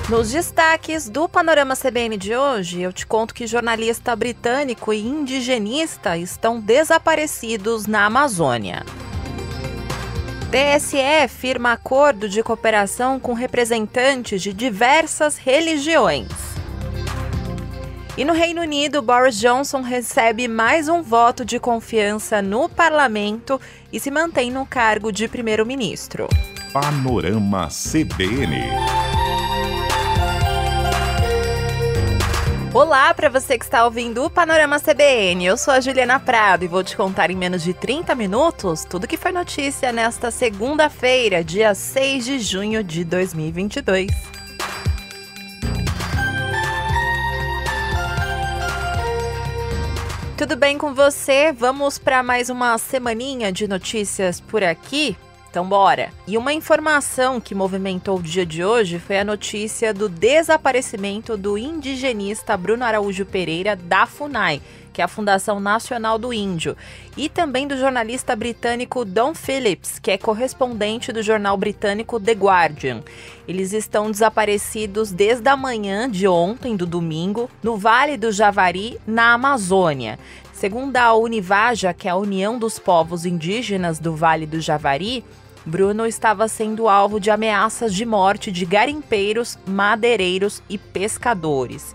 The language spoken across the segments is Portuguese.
Nos destaques do Panorama CBN de hoje, eu te conto que jornalista britânico e indigenista estão desaparecidos na Amazônia. TSE firma acordo de cooperação com representantes de diversas religiões. E no Reino Unido, Boris Johnson recebe mais um voto de confiança no parlamento e se mantém no cargo de primeiro-ministro. Panorama CBN. Olá para você que está ouvindo o Panorama CBN, eu sou a Juliana Prado e vou te contar em menos de 30 minutos tudo que foi notícia nesta segunda-feira, dia 6 de junho de 2022. Tudo bem com você? Vamos para mais uma semaninha de notícias por aqui? Então bora! E uma informação que movimentou o dia de hoje foi a notícia do desaparecimento do indigenista Bruno Araújo Pereira da FUNAI, que é a Fundação Nacional do Índio, e também do jornalista britânico Dom Phillips, que é correspondente do jornal britânico The Guardian. Eles estão desaparecidos desde a manhã de ontem, do domingo, no Vale do Javari, na Amazônia. Segundo a Univaja, que é a União dos Povos Indígenas do Vale do Javari, Bruno estava sendo alvo de ameaças de morte de garimpeiros, madeireiros e pescadores.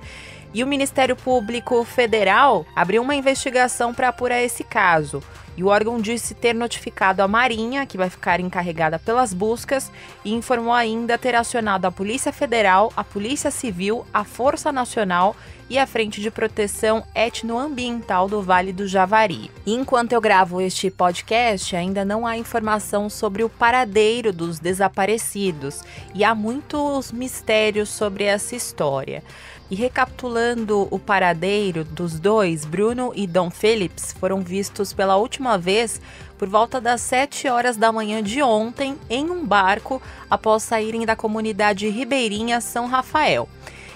E o Ministério Público Federal abriu uma investigação para apurar esse caso. E o órgão disse ter notificado a Marinha, que vai ficar encarregada pelas buscas, e informou ainda ter acionado a Polícia Federal, a Polícia Civil, a Força Nacional e a Frente de Proteção Etnoambiental do Vale do Javari. E enquanto eu gravo este podcast, ainda não há informação sobre o paradeiro dos desaparecidos, e há muitos mistérios sobre essa história. E recapitulando o paradeiro dos dois, Bruno e Dom Phillips foram vistos pela última vez por volta das 7 horas da manhã de ontem em um barco após saírem da comunidade ribeirinha São Rafael.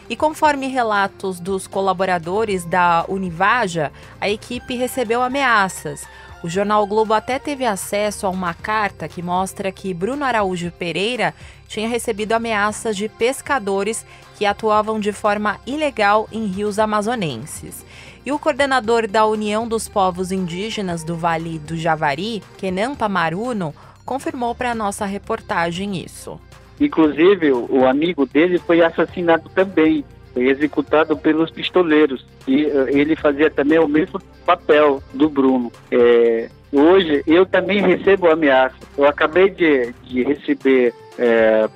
E conforme relatos dos colaboradores da Univaja, a equipe recebeu ameaças. O jornal o Globo até teve acesso a uma carta que mostra que Bruno Araújo Pereira tinha recebido ameaças de pescadores que atuavam de forma ilegal em rios amazonenses. E o coordenador da União dos Povos Indígenas do Vale do Javari, Kenan Pamaruno, confirmou para a nossa reportagem isso. Inclusive, o amigo dele foi assassinado também, foi executado pelos pistoleiros. E ele fazia também o mesmo papel do Bruno. Hoje, eu também recebo ameaça. Eu acabei de receber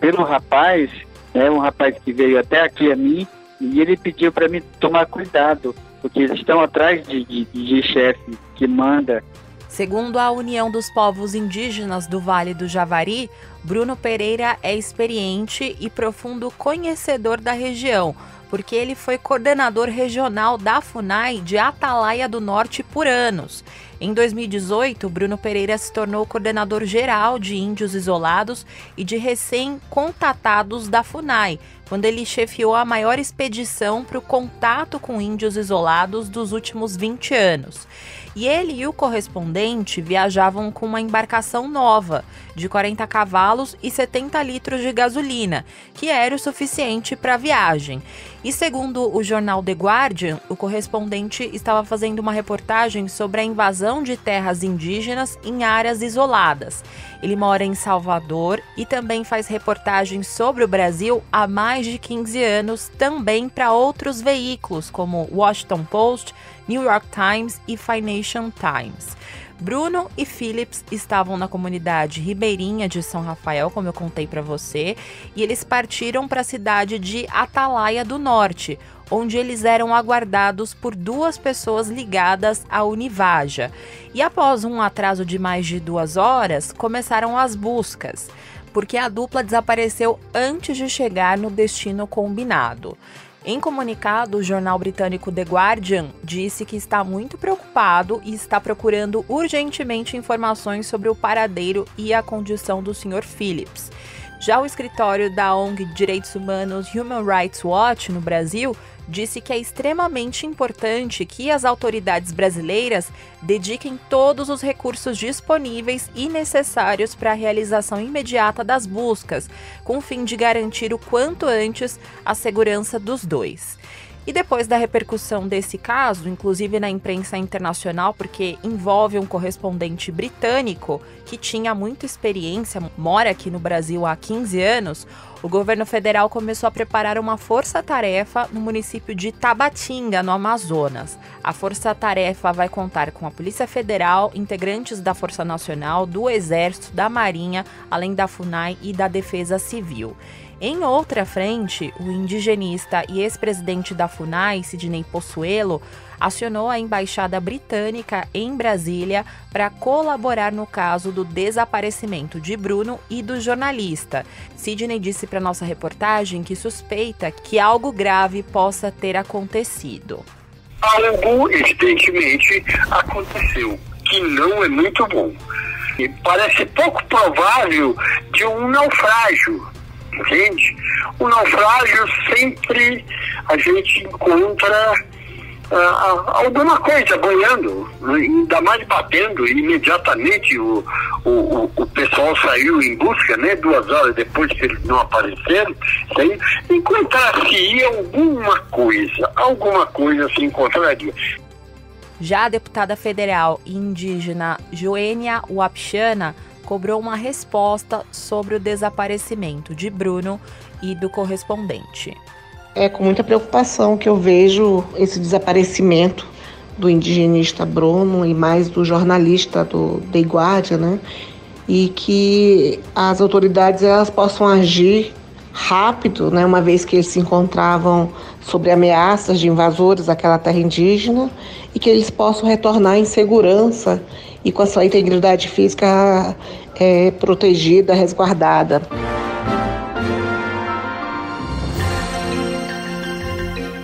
pelo rapaz, um rapaz que veio até aqui a mim, e ele pediu para mim tomar cuidado, porque eles estão atrás de chefe que manda. Segundo a União dos Povos Indígenas do Vale do Javari, Bruno Pereira é experiente e profundo conhecedor da região, porque ele foi coordenador regional da FUNAI de Atalaia do Norte por anos. Em 2018, Bruno Pereira se tornou coordenador geral de índios isolados e de recém-contatados da FUNAI, quando ele chefiou a maior expedição para o contato com índios isolados dos últimos 20 anos. E ele e o correspondente viajavam com uma embarcação nova, de 40 cavalos e 70 litros de gasolina, que era o suficiente para a viagem. E segundo o jornal The Guardian, o correspondente estava fazendo uma reportagem sobre a invasão de terras indígenas em áreas isoladas. Ele mora em Salvador e também faz reportagens sobre o Brasil há mais de 15 anos, também para outros veículos como Washington Post, New York Times e Financial Times. Bruno e Phillips estavam na comunidade ribeirinha de São Rafael, como eu contei para você, e eles partiram para a cidade de Atalaia do Norte, onde eles eram aguardados por 2 pessoas ligadas à Univaja. E após um atraso de mais de 2 horas, começaram as buscas, porque a dupla desapareceu antes de chegar no destino combinado. Em comunicado, o jornal britânico The Guardian disse que está muito preocupado e está procurando urgentemente informações sobre o paradeiro e a condição do Sr. Phillips. Já o escritório da ONG Direitos Humanos Human Rights Watch no Brasil disse que é extremamente importante que as autoridades brasileiras dediquem todos os recursos disponíveis e necessários para a realização imediata das buscas, com o fim de garantir o quanto antes a segurança dos dois. E depois da repercussão desse caso, inclusive na imprensa internacional, porque envolve um correspondente britânico que tinha muita experiência, mora aqui no Brasil há 15 anos, o governo federal começou a preparar uma força-tarefa no município de Tabatinga, no Amazonas. A força-tarefa vai contar com a Polícia Federal, integrantes da Força Nacional, do Exército, da Marinha, além da FUNAI e da Defesa Civil. Em outra frente, o indigenista e ex-presidente da FUNAI, Sidney Pozuelo, acionou a embaixada britânica em Brasília para colaborar no caso do desaparecimento de Bruno e do jornalista. Sidney disse para nossa reportagem que suspeita que algo grave possa ter acontecido. Algo, evidentemente, aconteceu, que não é muito bom. E parece pouco provável de um naufrágio. Entende? O naufrágio sempre a gente encontra alguma coisa boiando, ainda mais batendo, e imediatamente o pessoal saiu em busca, né? 2 horas depois que eles não apareceram, encontrar-se alguma coisa se encontraria. Já a deputada federal indígena Joênia Wapichana cobrou uma resposta sobre o desaparecimento de Bruno e do correspondente. É com muita preocupação que eu vejo esse desaparecimento do indigenista Bruno e mais do jornalista do The Guardian, né? E que as autoridades elas possam agir rápido, né? Uma vez que eles se encontravam sob ameaças de invasores daquela terra indígena e que eles possam retornar em segurança e com a sua integridade física protegida, resguardada.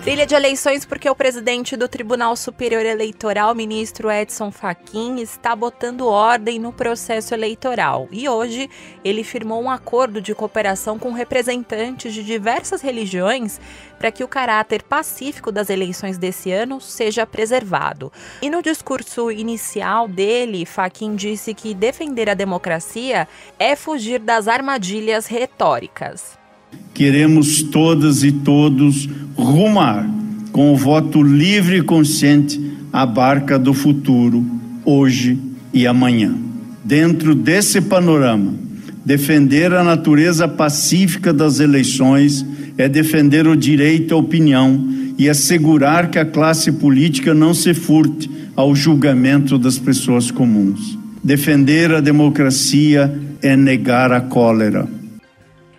Trilha de eleições porque o presidente do Tribunal Superior Eleitoral, ministro Edson Fachin, está botando ordem no processo eleitoral. E hoje ele firmou um acordo de cooperação com representantes de diversas religiões para que o caráter pacífico das eleições desse ano seja preservado. E no discurso inicial dele, Fachin disse que defender a democracia é fugir das armadilhas retóricas. Queremos todas e todos rumar com o voto livre e consciente à barca do futuro, hoje e amanhã. Dentro desse panorama, defender a natureza pacífica das eleições é defender o direito à opinião e assegurar que a classe política não se furte ao julgamento das pessoas comuns. Defender a democracia é negar a cólera.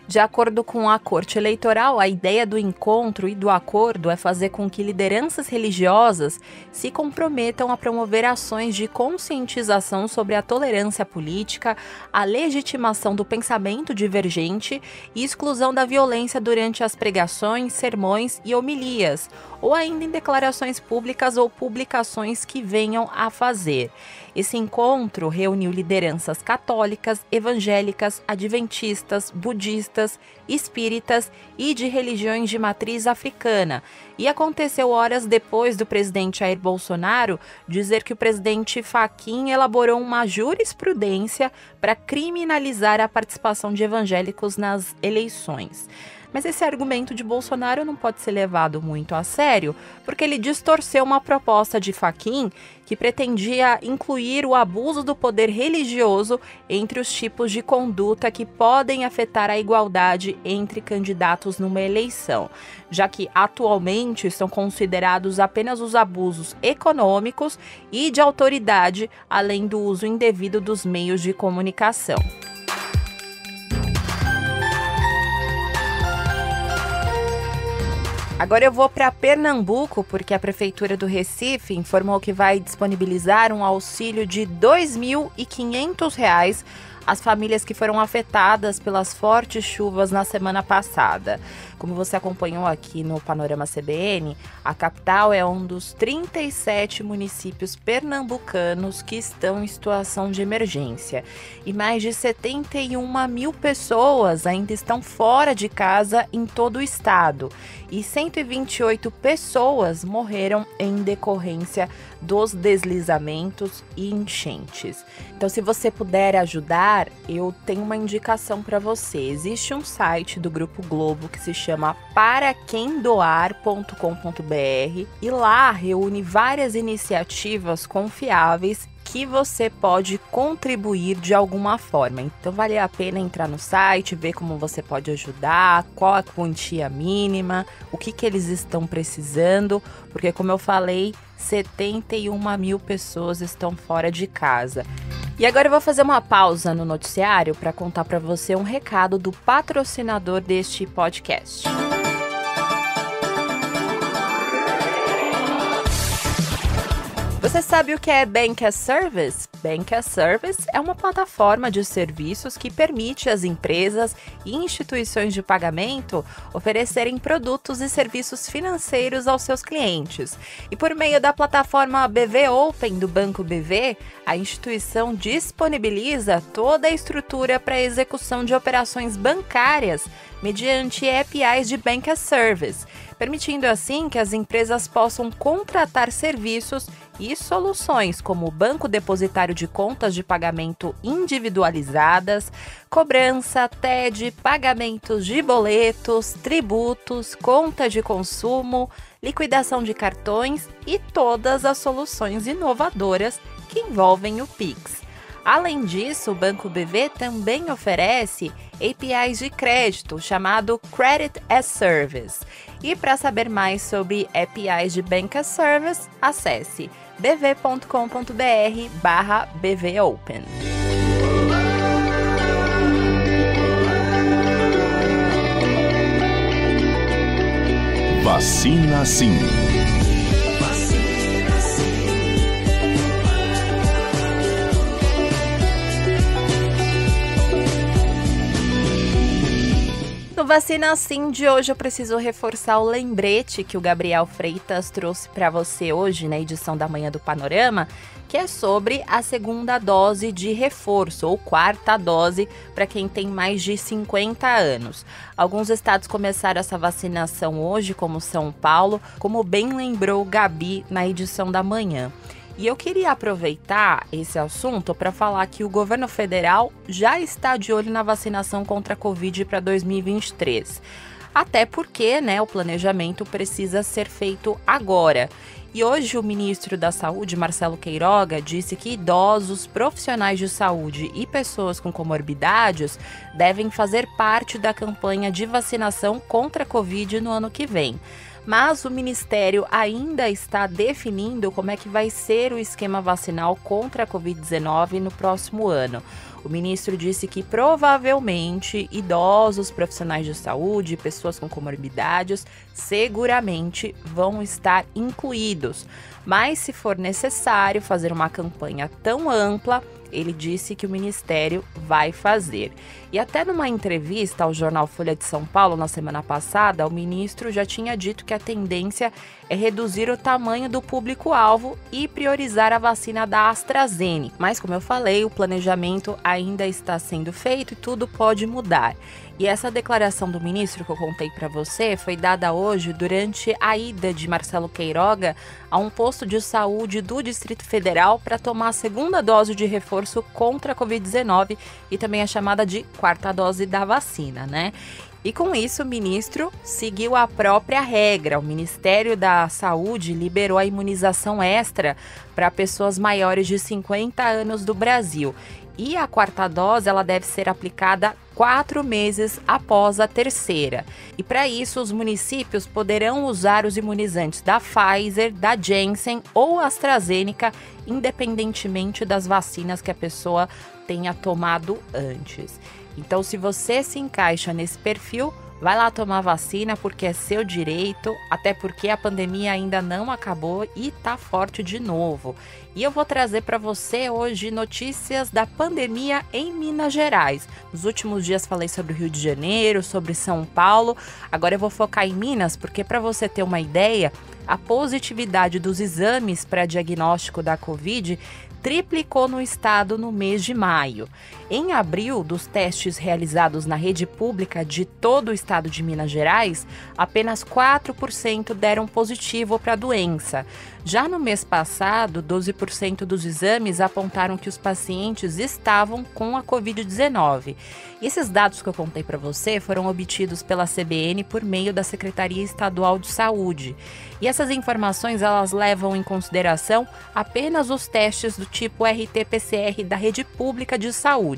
De acordo com a Corte Eleitoral, a ideia do encontro e do acordo é fazer com que lideranças religiosas se comprometam a promover ações de conscientização sobre a tolerância política, a legitimação do pensamento divergente e exclusão da violência durante as pregações, sermões e homilias, ou ainda em declarações públicas ou publicações que venham a fazer. Esse encontro reuniu lideranças católicas, evangélicas, adventistas, budistas, espíritas e de religiões de matriz africana. E aconteceu horas depois do presidente Jair Bolsonaro dizer que o presidente Fachin elaborou uma jurisprudência para criminalizar a participação de evangélicos nas eleições. Mas esse argumento de Bolsonaro não pode ser levado muito a sério, porque ele distorceu uma proposta de Fachin que pretendia incluir o abuso do poder religioso entre os tipos de conduta que podem afetar a igualdade entre candidatos numa eleição, já que atualmente são considerados apenas os abusos econômicos e de autoridade, além do uso indevido dos meios de comunicação. Agora eu vou para Pernambuco, porque a Prefeitura do Recife informou que vai disponibilizar um auxílio de R$ 2.500 as famílias que foram afetadas pelas fortes chuvas na semana passada. Como você acompanhou aqui no Panorama CBN, a capital é um dos 37 municípios pernambucanos que estão em situação de emergência. E mais de 71 mil pessoas ainda estão fora de casa em todo o estado. E 128 pessoas morreram em decorrência dos deslizamentos e enchentes. Então, se você puder ajudar, eu tenho uma indicação para você. Existe um site do Grupo Globo que se chama paraquemdoar.com.br e lá reúne várias iniciativas confiáveis que você pode contribuir de alguma forma. Então vale a pena entrar no site, ver como você pode ajudar, qual a quantia mínima, o que eles estão precisando, porque como eu falei, 71 mil pessoas estão fora de casa. E agora eu vou fazer uma pausa no noticiário para contar para você um recado do patrocinador deste podcast. Você sabe o que é Bank as Service? Bank as Service é uma plataforma de serviços que permite às empresas e instituições de pagamento oferecerem produtos e serviços financeiros aos seus clientes. E por meio da plataforma BV Open do Banco BV, a instituição disponibiliza toda a estrutura para a execução de operações bancárias mediante APIs de Bank as Service, permitindo assim que as empresas possam contratar serviços e soluções como banco depositário de contas de pagamento individualizadas, cobrança, TED, pagamentos de boletos, tributos, conta de consumo, liquidação de cartões e todas as soluções inovadoras que envolvem o Pix. Além disso, o Banco BV também oferece APIs de crédito, chamado Credit as Service. E para saber mais sobre APIs de Bank as Service, acesse bv.com.br/bvopen. Vacina Sim. No Vacina Sim de hoje eu preciso reforçar o lembrete que o Gabriel Freitas trouxe para você hoje na edição da manhã do Panorama, que é sobre a segunda dose de reforço ou quarta dose para quem tem mais de 50 anos. Alguns estados começaram essa vacinação hoje, como São Paulo, como bem lembrou o Gabi na edição da manhã. E eu queria aproveitar esse assunto para falar que o governo federal já está de olho na vacinação contra a Covid para 2023. Até porque, o planejamento precisa ser feito agora. E hoje o ministro da Saúde, Marcelo Queiroga, disse que idosos, profissionais de saúde e pessoas com comorbidades devem fazer parte da campanha de vacinação contra a Covid no ano que vem. Mas o Ministério ainda está definindo como é que vai ser o esquema vacinal contra a Covid-19 no próximo ano. O ministro disse que provavelmente idosos, profissionais de saúde, pessoas com comorbidades, seguramente vão estar incluídos. Mas se for necessário fazer uma campanha tão ampla, ele disse que o Ministério vai fazer. E até numa entrevista ao jornal Folha de São Paulo na semana passada, o ministro já tinha dito que a tendência é reduzir o tamanho do público-alvo e priorizar a vacina da AstraZeneca. Mas, como eu falei, o planejamento ainda está sendo feito e tudo pode mudar. E essa declaração do ministro que eu contei para você foi dada hoje durante a ida de Marcelo Queiroga a um posto de saúde do Distrito Federal para tomar a segunda dose de reforço contra a Covid-19 e também a chamada de quarta dose da vacina, E com isso, o ministro seguiu a própria regra. O Ministério da Saúde liberou a imunização extra para pessoas maiores de 50 anos do Brasil. E a quarta dose ela deve ser aplicada 4 meses após a terceira. E para isso, os municípios poderão usar os imunizantes da Pfizer, da Janssen ou AstraZeneca, independentemente das vacinas que a pessoa tenha tomado antes. Então, se você se encaixa nesse perfil, Vai lá tomar vacina porque é seu direito, até porque a pandemia ainda não acabou e tá forte de novo. E eu vou trazer para você hoje notícias da pandemia em Minas Gerais. Nos últimos dias falei sobre o Rio de Janeiro, sobre São Paulo. Agora eu vou focar em Minas porque, para você ter uma ideia, a positividade dos exames para diagnóstico da Covid triplicou no estado no mês de maio. Em abril, dos testes realizados na rede pública de todo o estado de Minas Gerais, apenas 4% deram positivo para a doença. Já no mês passado, 12% dos exames apontaram que os pacientes estavam com a Covid-19. Esses dados que eu contei para você foram obtidos pela CBN por meio da Secretaria Estadual de Saúde. E essas informações elas levam em consideração apenas os testes do tipo RT-PCR da rede pública de saúde.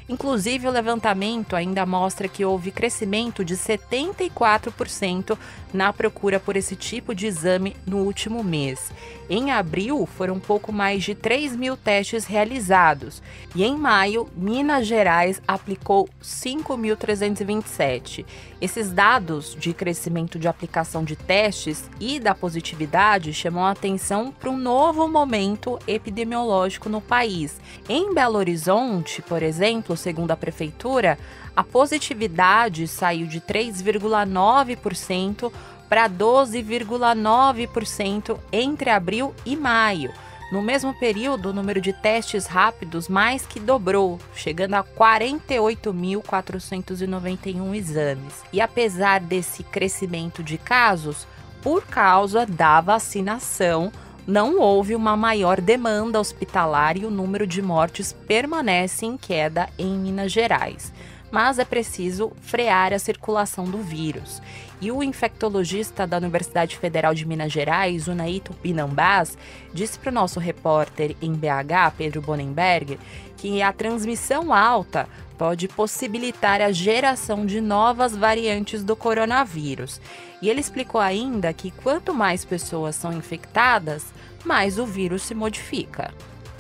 Inclusive, o levantamento ainda mostra que houve crescimento de 74% na procura por esse tipo de exame no último mês. Em abril, foram pouco mais de 3 mil testes realizados. E em maio, Minas Gerais aplicou 5.327. Esses dados de crescimento de aplicação de testes e da positividade chamam a atenção para um novo momento epidemiológico no país. Em Belo Horizonte, por exemplo, segundo a prefeitura, a positividade saiu de 3,9% para 12,9% entre abril e maio. No mesmo período, o número de testes rápidos mais que dobrou, chegando a 48.491 exames. E apesar desse crescimento de casos, por causa da vacinação, não houve uma maior demanda hospitalar e o número de mortes permanece em queda em Minas Gerais. Mas é preciso frear a circulação do vírus. E o infectologista da Universidade Federal de Minas Gerais, Unai Tupinambás, disse para o nosso repórter em BH, Pedro Bonenberg, que a transmissão alta pode possibilitar a geração de novas variantes do coronavírus. E ele explicou ainda que quanto mais pessoas são infectadas, mais o vírus se modifica.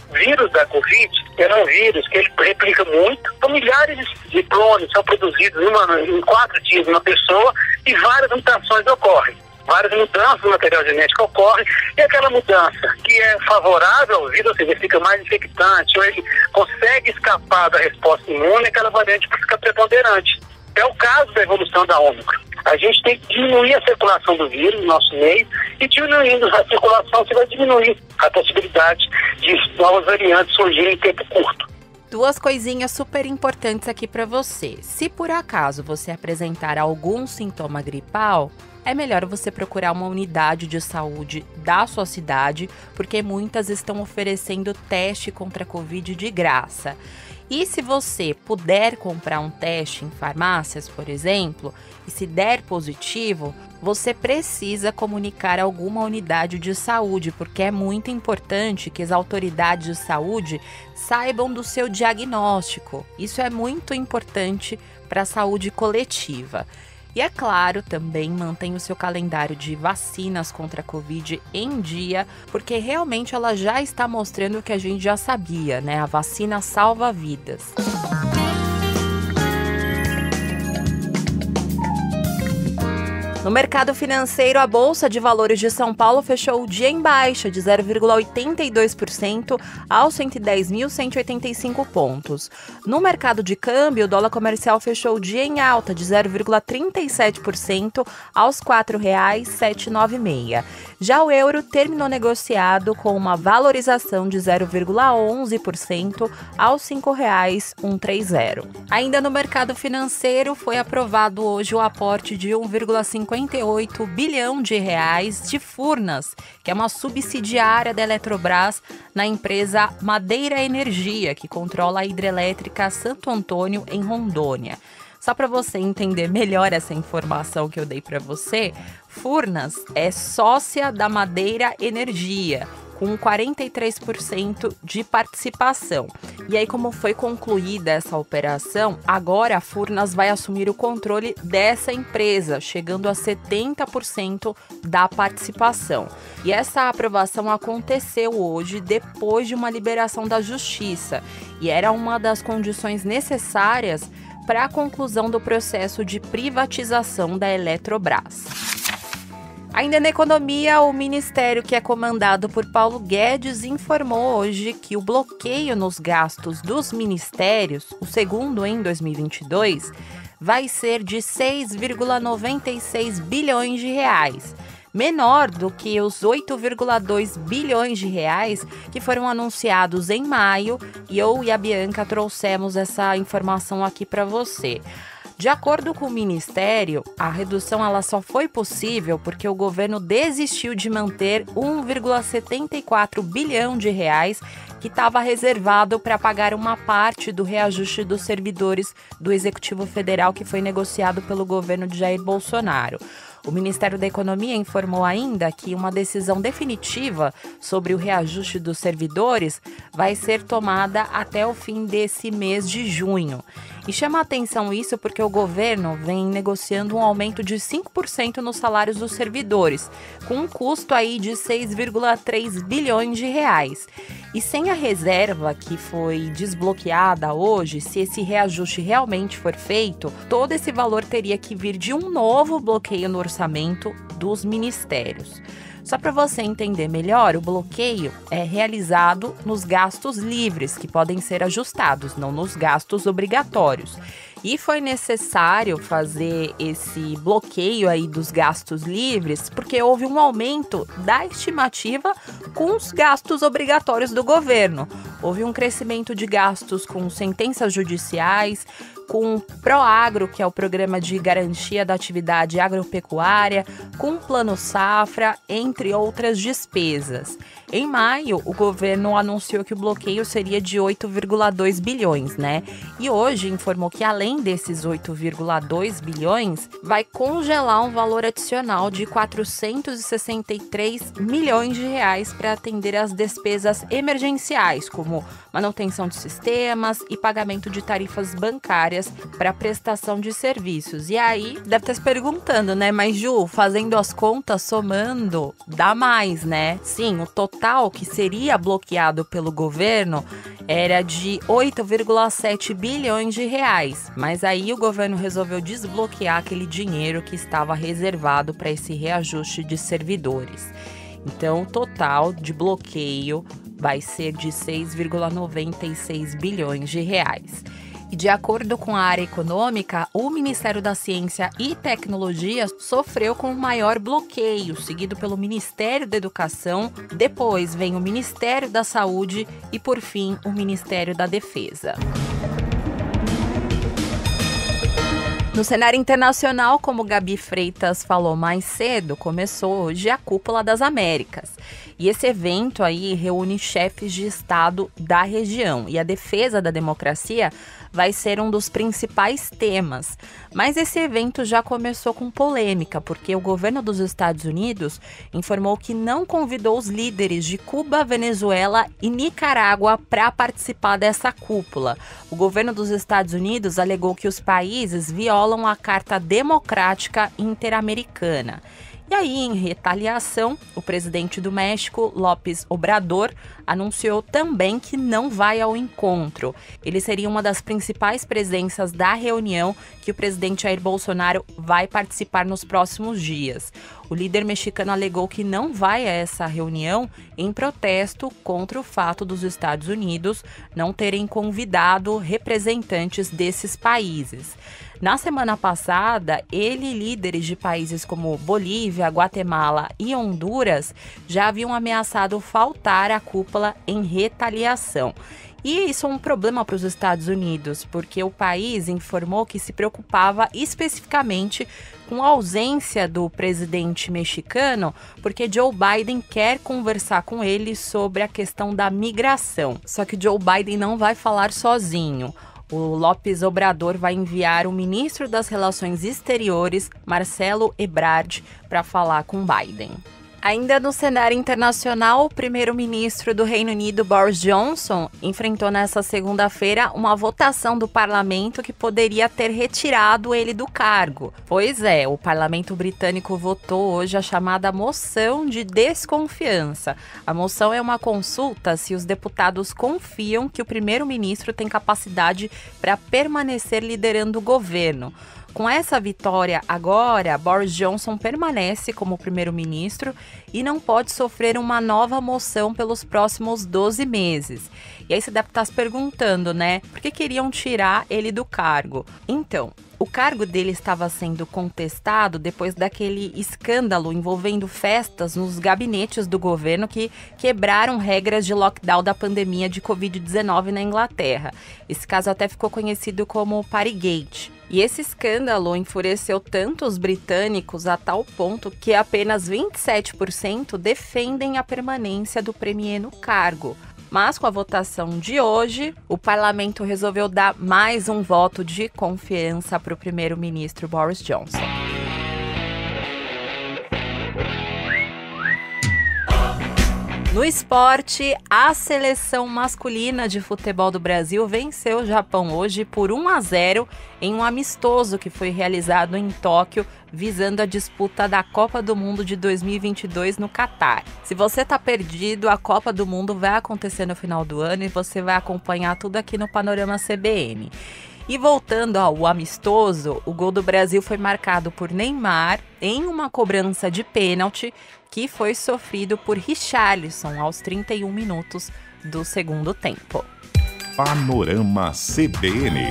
O vírus da Covid é um vírus que ele replica muito. Então, milhares de clones são produzidos em 4 dias numa pessoa e várias mutações ocorrem. Várias mudanças no material genético ocorrem e aquela mudança que é favorável ao vírus, ou seja, ele fica mais infectante ou ele consegue escapar da resposta imune, aquela variante fica preponderante. É o caso da evolução da Ômicron. A gente tem que diminuir a circulação do vírus no nosso meio e diminuindo a circulação, você vai diminuir a possibilidade de novas variantes surgirem em tempo curto. Duas coisinhas super importantes aqui para você. Se por acaso você apresentar algum sintoma gripal, é melhor você procurar uma unidade de saúde da sua cidade, porque muitas estão oferecendo teste contra a Covid de graça. E se você puder comprar um teste em farmácias, por exemplo, e se der positivo, você precisa comunicar a alguma unidade de saúde, porque é muito importante que as autoridades de saúde saibam do seu diagnóstico. Isso é muito importante para a saúde coletiva. E é claro, também mantenha o seu calendário de vacinas contra a Covid em dia, porque realmente ela já está mostrando o que a gente já sabia, né? A vacina salva vidas. No mercado financeiro, a Bolsa de Valores de São Paulo fechou o dia em baixa de 0,82% aos 110.185 pontos. No mercado de câmbio, o dólar comercial fechou o dia em alta de 0,37% aos R$ 4,796. Já o euro terminou negociado com uma valorização de 0,11% aos R$ 5,130. Ainda no mercado financeiro, foi aprovado hoje o aporte de 1,58 bilhão de reais de Furnas, que é uma subsidiária da Eletrobras na empresa Madeira Energia, que controla a hidrelétrica Santo Antônio, em Rondônia. Só para você entender melhor essa informação que eu dei para você, Furnas é sócia da Madeira Energia, com 43% de participação. E aí, como foi concluída essa operação, agora a Furnas vai assumir o controle dessa empresa, chegando a 70% da participação. E essa aprovação aconteceu hoje, depois de uma liberação da Justiça, e era uma das condições necessárias para a conclusão do processo de privatização da Eletrobras. Ainda na economia, o ministério que é comandado por Paulo Guedes informou hoje que o bloqueio nos gastos dos ministérios, o segundo em 2022, vai ser de 6,96 bilhões de reais, menor do que os 8,2 bilhões de reais que foram anunciados em maio, e eu e a Bianca trouxemos essa informação aqui para você. De acordo com o Ministério, a redução ela só foi possível porque o governo desistiu de manter 1,74 bilhão de reais que estava reservado para pagar uma parte do reajuste dos servidores do Executivo Federal que foi negociado pelo governo de Jair Bolsonaro. O Ministério da Economia informou ainda que uma decisão definitiva sobre o reajuste dos servidores vai ser tomada até o fim desse mês de junho. E chama a atenção isso porque o governo vem negociando um aumento de 5% nos salários dos servidores, com um custo aí de 6,3 bilhões de reais. E sem a reserva que foi desbloqueada hoje, se esse reajuste realmente for feito, todo esse valor teria que vir de um novo bloqueio no orçamento dos ministérios. Só para você entender melhor, o bloqueio é realizado nos gastos livres, que podem ser ajustados, não nos gastos obrigatórios. E foi necessário fazer esse bloqueio aí dos gastos livres porque houve um aumento da estimativa com os gastos obrigatórios do governo. Houve um crescimento de gastos com sentenças judiciais, com o Proagro, que é o Programa de Garantia da Atividade Agropecuária, com o Plano Safra, entre outras despesas. Em maio, o governo anunciou que o bloqueio seria de 8,2 bilhões, né? E hoje informou que, além desses 8,2 bilhões, vai congelar um valor adicional de 463 milhões de reais para atender às despesas emergenciais, como manutenção de sistemas e pagamento de tarifas bancárias para prestação de serviços. E aí, deve estar se perguntando, né? Mas, Ju, fazendo as contas, somando, dá mais, né? Sim, o total que seria bloqueado pelo governo era de 8,7 bilhões de reais. Mas aí o governo resolveu desbloquear aquele dinheiro que estava reservado para esse reajuste de servidores. Então, o total de bloqueio vai ser de 6,96 bilhões de reais. E de acordo com a área econômica, o Ministério da Ciência e Tecnologia sofreu com o maior bloqueio, seguido pelo Ministério da Educação, depois vem o Ministério da Saúde e, por fim, o Ministério da Defesa. No cenário internacional, como Gabi Freitas falou mais cedo, começou hoje a Cúpula das Américas. E esse evento aí reúne chefes de Estado da região. E a defesa da democracia vai ser um dos principais temas. Mas esse evento já começou com polêmica, porque o governo dos Estados Unidos informou que não convidou os líderes de Cuba, Venezuela e Nicarágua para participar dessa cúpula. O governo dos Estados Unidos alegou que os países violam a Carta Democrática Interamericana. E aí, em retaliação, o presidente do México, López Obrador, anunciou também que não vai ao encontro. Ele seria uma das principais presenças da reunião que o presidente Jair Bolsonaro vai participar nos próximos dias. O líder mexicano alegou que não vai a essa reunião em protesto contra o fato dos Estados Unidos não terem convidado representantes desses países. Na semana passada, ele e líderes de países como Bolívia, Guatemala e Honduras já haviam ameaçado faltar à cúpula em retaliação. E isso é um problema para os Estados Unidos, porque o país informou que se preocupava especificamente com a ausência do presidente mexicano, porque Joe Biden quer conversar com ele sobre a questão da migração. Só que Joe Biden não vai falar sozinho. O López Obrador vai enviar o ministro das Relações Exteriores, Marcelo Ebrard, para falar com Biden. Ainda no cenário internacional, o primeiro-ministro do Reino Unido, Boris Johnson, enfrentou nesta segunda-feira uma votação do parlamento que poderia ter retirado ele do cargo. Pois é, o parlamento britânico votou hoje a chamada moção de desconfiança. A moção é uma consulta se os deputados confiam que o primeiro-ministro tem capacidade para permanecer liderando o governo. Com essa vitória agora, Boris Johnson permanece como primeiro-ministro e não pode sofrer uma nova moção pelos próximos 12 meses. E aí você deve estar se perguntando, né? Por que queriam tirar ele do cargo? Então, o cargo dele estava sendo contestado depois daquele escândalo envolvendo festas nos gabinetes do governo que quebraram regras de lockdown da pandemia de Covid-19 na Inglaterra. Esse caso até ficou conhecido como Partygate. E esse escândalo enfureceu tanto os britânicos a tal ponto que apenas 27% defendem a permanência do premier no cargo. Mas com a votação de hoje, o parlamento resolveu dar mais um voto de confiança para o primeiro-ministro Boris Johnson. No esporte, a seleção masculina de futebol do Brasil venceu o Japão hoje por 1-0 em um amistoso que foi realizado em Tóquio, visando a disputa da Copa do Mundo de 2022 no Catar. Se você tá perdido, a Copa do Mundo vai acontecer no final do ano e você vai acompanhar tudo aqui no Panorama CBN. E voltando ao amistoso, o gol do Brasil foi marcado por Neymar em uma cobrança de pênalti que foi sofrido por Richarlison aos 31 minutos do segundo tempo. Panorama CBN.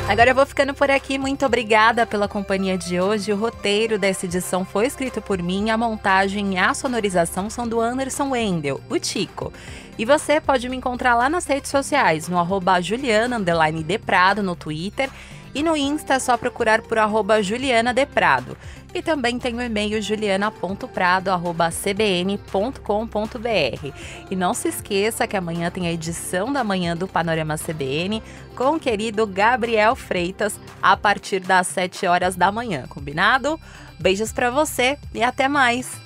Agora eu vou ficando por aqui. Muito obrigada pela companhia de hoje. O roteiro dessa edição foi escrito por mim, a montagem e a sonorização são do Anderson Wendel, o Tico. E você pode me encontrar lá nas redes sociais, no @Juliana_Deprado no Twitter, e no Insta é só procurar por @JulianaDeprado. E também tem o e-mail juliana.prado@cbn.com.br. E não se esqueça que amanhã tem a edição da manhã do Panorama CBN com o querido Gabriel Freitas a partir das 7 horas da manhã, combinado? Beijos pra você e até mais!